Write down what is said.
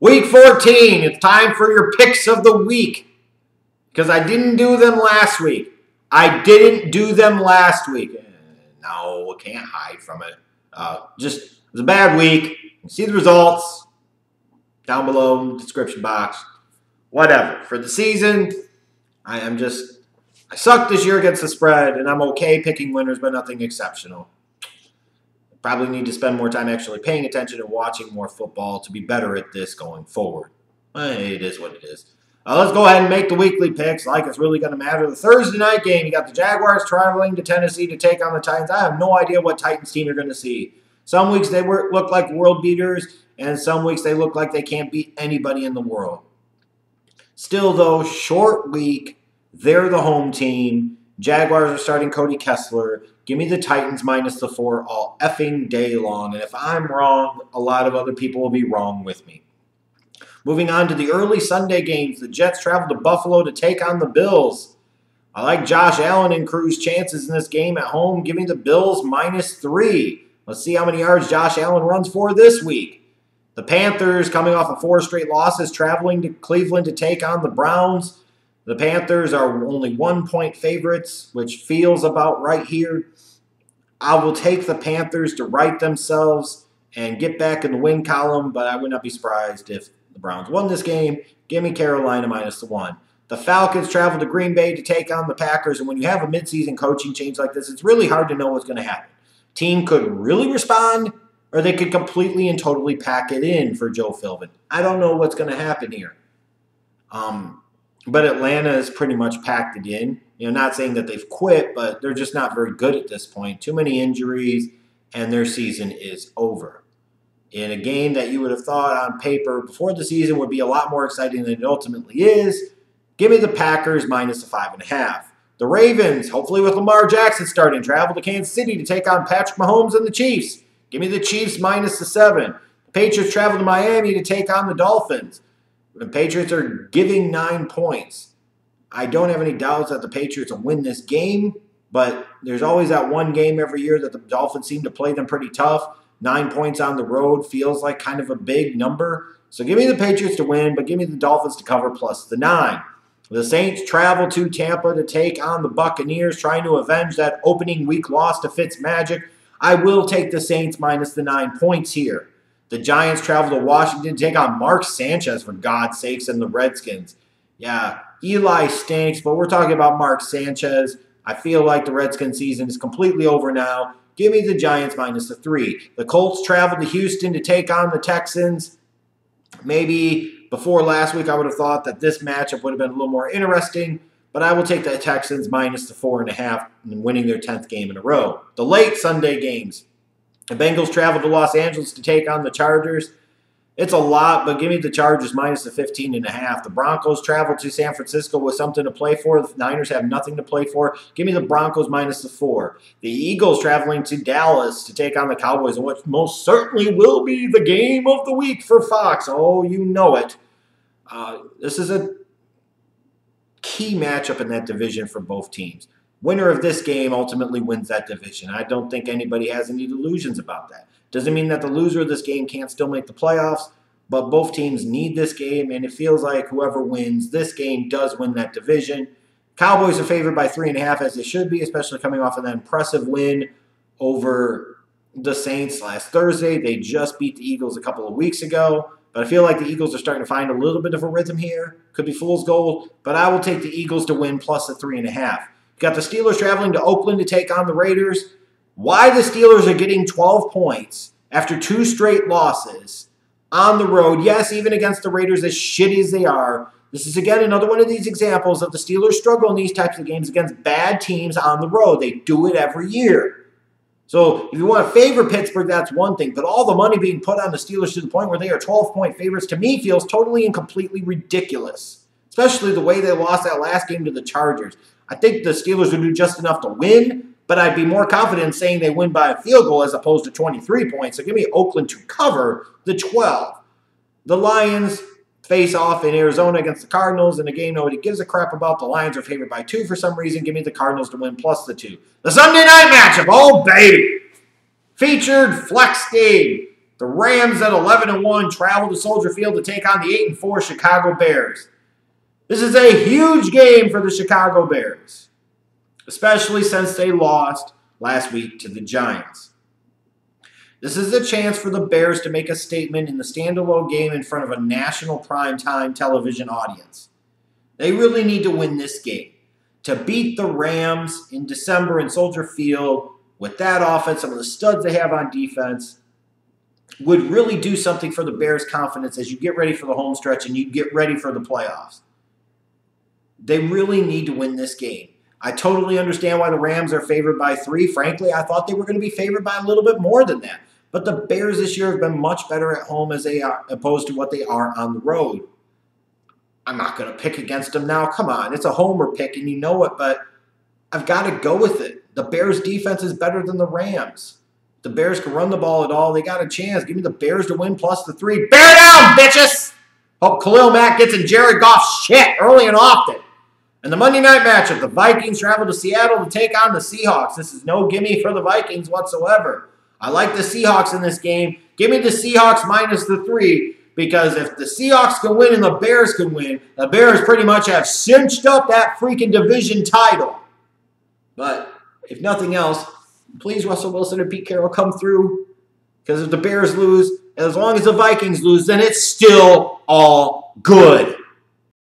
Week 14, it's time for your picks of the week. Because I didn't do them last week. No, I can't hide from it. It was a bad week. You see the results down below in the description box. Whatever. For the season, I sucked this year against the spread, and I'm okay picking winners, but nothing exceptional. Probably need to spend more time actually paying attention and watching more football to be better at this going forward. It is what it is. Let's go ahead and make the weekly picks like it's really going to matter. The Thursday night game, you got the Jaguars traveling to Tennessee to take on the Titans. I have no idea what Titans team you're going to see. Some weeks they look like world beaters, and some weeks they look like they can't beat anybody in the world. Still, though, short week. They're the home team. Jaguars are starting Cody Kessler. Give me the Titans minus the 4 all effing day long. And if I'm wrong, a lot of other people will be wrong with me. Moving on to the early Sunday games. The Jets travel to Buffalo to take on the Bills. I like Josh Allen and Crew's chances in this game at home. Give me the Bills minus 3. Let's see how many yards Josh Allen runs for this week. The Panthers, coming off of 4 straight losses, traveling to Cleveland to take on the Browns. The Panthers are only 1-point favorites, which feels about right here. I will take the Panthers to right themselves and get back in the win column, but I would not be surprised if the Browns won this game. Give me Carolina minus the 1. The Falcons travel to Green Bay to take on the Packers, and when you have a midseason coaching change like this, it's really hard to know what's going to happen. Team could really respond, or they could completely and totally pack it in for Joe Philbin. I don't know what's going to happen here. But Atlanta has pretty much packed it in. Not saying that they've quit, but they're just not very good at this point. Too many injuries, and their season is over. In a game that you would have thought on paper before the season would be a lot more exciting than it ultimately is, give me the Packers minus the 5.5. The Ravens, hopefully with Lamar Jackson starting, travel to Kansas City to take on Patrick Mahomes and the Chiefs. Give me the Chiefs minus the 7. The Patriots travel to Miami to take on the Dolphins. The Patriots are giving 9 points. I don't have any doubts that the Patriots will win this game, but there's always that one game every year that the Dolphins seem to play them pretty tough. 9 points on the road feels like kind of a big number. So give me the Patriots to win, but give me the Dolphins to cover plus the 9. The Saints travel to Tampa to take on the Buccaneers, trying to avenge that opening week loss to Fitzmagic. I will take the Saints minus the 9 points here. The Giants travel to Washington to take on Mark Sanchez, for God's sakes, and the Redskins. Yeah, Eli stinks, but we're talking about Mark Sanchez. I feel like the Redskins season is completely over now. Give me the Giants minus the 3. The Colts travel to Houston to take on the Texans. Maybe before last week I would have thought that this matchup would have been a little more interesting, but I will take the Texans minus the 4.5 and winning their 10th game in a row. The late Sunday games. The Bengals travel to Los Angeles to take on the Chargers. It's a lot, but give me the Chargers minus the 15.5. The Broncos travel to San Francisco with something to play for. The Niners have nothing to play for. Give me the Broncos minus the 4. The Eagles traveling to Dallas to take on the Cowboys, and what most certainly will be the game of the week for Fox. Oh, you know it. This is a key matchup in that division for both teams. Winner of this game ultimately wins that division. I don't think anybody has any delusions about that. Doesn't mean that the loser of this game can't still make the playoffs, but both teams need this game, and it feels like whoever wins this game does win that division. Cowboys are favored by 3.5, as they should be, especially coming off of that impressive win over the Saints last Thursday. They just beat the Eagles a couple of weeks ago, but I feel like the Eagles are starting to find a little bit of a rhythm here. Could be fool's gold, but I will take the Eagles to win plus the 3.5. Got the Steelers traveling to Oakland to take on the Raiders. Why the Steelers are getting 12 points after 2 straight losses on the road. Yes, even against the Raiders, as shitty as they are. This is, again, another one of these examples of the Steelers struggle in these types of games against bad teams on the road. They do it every year. So if you want to favor Pittsburgh, that's one thing. But all the money being put on the Steelers to the point where they are 12-point favorites, to me, feels totally and completely ridiculous. Especially the way they lost that last game to the Chargers. I think the Steelers would do just enough to win, but I'd be more confident in saying they win by a field goal as opposed to 23 points. So give me Oakland to cover the 12. The Lions face off in Arizona against the Cardinals in a game nobody gives a crap about. The Lions are favored by 2 for some reason. Give me the Cardinals to win plus the 2. The Sunday night matchup, oh baby! Featured flex game. The Rams at 11-1 travel to Soldier Field to take on the 8-4 Chicago Bears. This is a huge game for the Chicago Bears, especially since they lost last week to the Giants. This is a chance for the Bears to make a statement in the standalone game in front of a national primetime television audience. They really need to win this game. To beat the Rams in December in Soldier Field with that offense, some of the studs they have on defense, would really do something for the Bears' confidence as you get ready for the home stretch and you get ready for the playoffs. They really need to win this game. I totally understand why the Rams are favored by 3. Frankly, I thought they were going to be favored by a little bit more than that. But the Bears this year have been much better at home as they are, opposed to what they are on the road. I'm not going to pick against them now. Come on, it's a homer pick and you know it, but I've got to go with it. The Bears' defense is better than the Rams. The Bears can run the ball at all. They got a chance. Give me the Bears to win plus the 3. Bear down, bitches! Hope Khalil Mack gets in Jared Goff's shit early and often. And the Monday night matchup, the Vikings travel to Seattle to take on the Seahawks. This is no gimme for the Vikings whatsoever. I like the Seahawks in this game. Give me the Seahawks minus the 3, because if the Seahawks can win and the Bears can win, the Bears pretty much have cinched up that freaking division title. But if nothing else, please, Russell Wilson and Pete Carroll, come through. Because if the Bears lose, as long as the Vikings lose, then it's still all good.